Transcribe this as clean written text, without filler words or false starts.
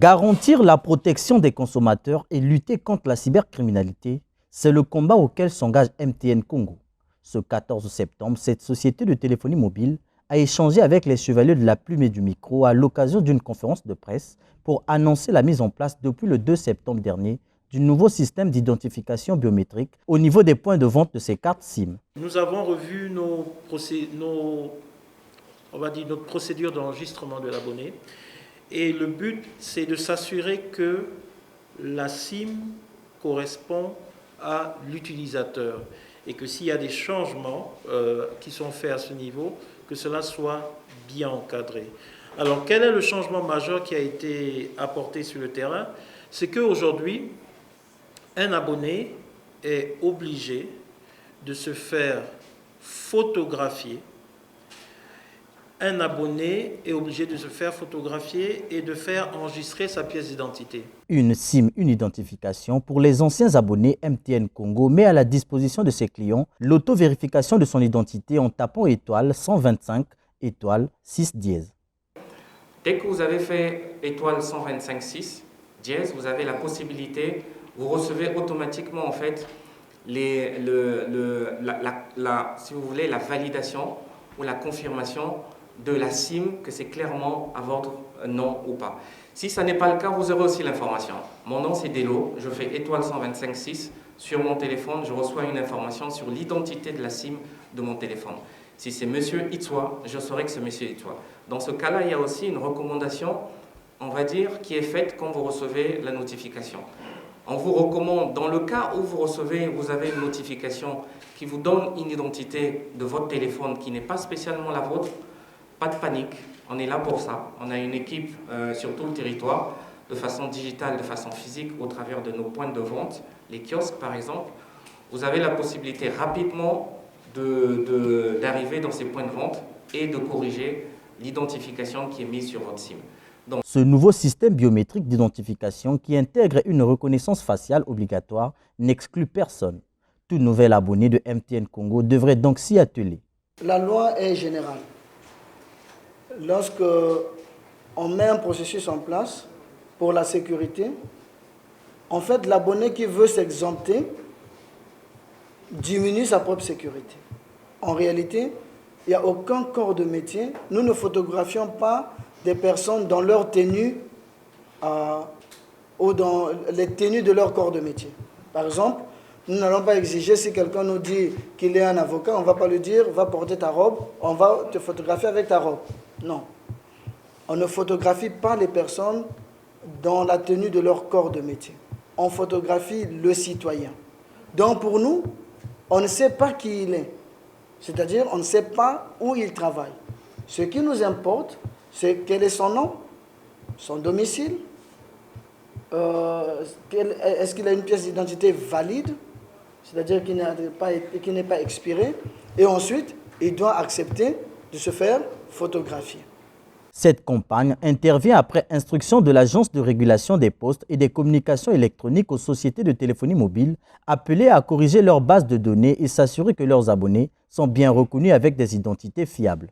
Garantir la protection des consommateurs et lutter contre la cybercriminalité, c'est le combat auquel s'engage MTN Congo. Ce 14 septembre, cette société de téléphonie mobile a échangé avec les chevaliers de la plume et du micro à l'occasion d'une conférence de presse pour annoncer la mise en place depuis le 2 septembre dernier du nouveau système d'identification biométrique au niveau des points de vente de ces cartes SIM. Nous avons revu notre procédure d'enregistrement de l'abonné et le but, c'est de s'assurer que la SIM correspond à l'utilisateur et que s'il y a des changements qui sont faits à ce niveau, que cela soit bien encadré. Alors, quel est le changement majeur qui a été apporté sur le terrain? C'est qu'aujourd'hui, un abonné est obligé de se faire photographier. Un abonné est obligé de se faire photographier et de faire enregistrer sa pièce d'identité. Une SIM, une identification pour les anciens abonnés, MTN Congo met à la disposition de ses clients l'auto-vérification de son identité en tapant étoile 125 étoile 6 dièse. Dès que vous avez fait étoile 125 6 dièse, vous avez la possibilité, vous recevez automatiquement en fait si vous voulez, la validation ou la confirmation de la SIM que c'est clairement à votre nom ou pas. Si ça n'est pas le cas, vous aurez aussi l'information. Mon nom c'est Delo, je fais étoile 125 6 sur mon téléphone, je reçois une information sur l'identité de la SIM de mon téléphone. Si c'est monsieur Itswa, je saurai que c'est monsieur Itswa. Dans ce cas-là, il y a aussi une recommandation, on va dire, qui est faite quand vous recevez la notification. On vous recommande, dans le cas où vous avez une notification qui vous donne une identité de votre téléphone qui n'est pas spécialement la vôtre, pas de panique, on est là pour ça. On a une équipe sur tout le territoire, de façon digitale, de façon physique, au travers de nos points de vente, les kiosques par exemple. Vous avez la possibilité rapidement d'arriver dans ces points de vente et de corriger l'identification qui est mise sur votre SIM. Donc, ce nouveau système biométrique d'identification qui intègre une reconnaissance faciale obligatoire n'exclut personne. Tout nouvel abonné de MTN Congo devrait donc s'y atteler. La loi est générale. Lorsque on met un processus en place pour la sécurité, en fait, l'abonné qui veut s'exempter diminue sa propre sécurité. En réalité, il n'y a aucun corps de métier. Nous ne photographions pas des personnes dans leur tenue ou dans les tenues de leur corps de métier. Par exemple, nous n'allons pas exiger, si quelqu'un nous dit qu'il est un avocat, on ne va pas lui dire « va porter ta robe, on va te photographier avec ta robe ». Non. On ne photographie pas les personnes dans la tenue de leur corps de métier. On photographie le citoyen. Donc pour nous, on ne sait pas qui il est. C'est-à-dire, on ne sait pas où il travaille. Ce qui nous importe, c'est quel est son nom, son domicile, est-ce qu'il a une pièce d'identité valide, c'est-à-dire qui n'est pas expirée, et ensuite, il doit accepter de se faire photographier. Cette campagne intervient après instruction de l'Agence de régulation des postes et des communications électroniques aux sociétés de téléphonie mobile appelées à corriger leurs bases de données et s'assurer que leurs abonnés sont bien reconnus avec des identités fiables.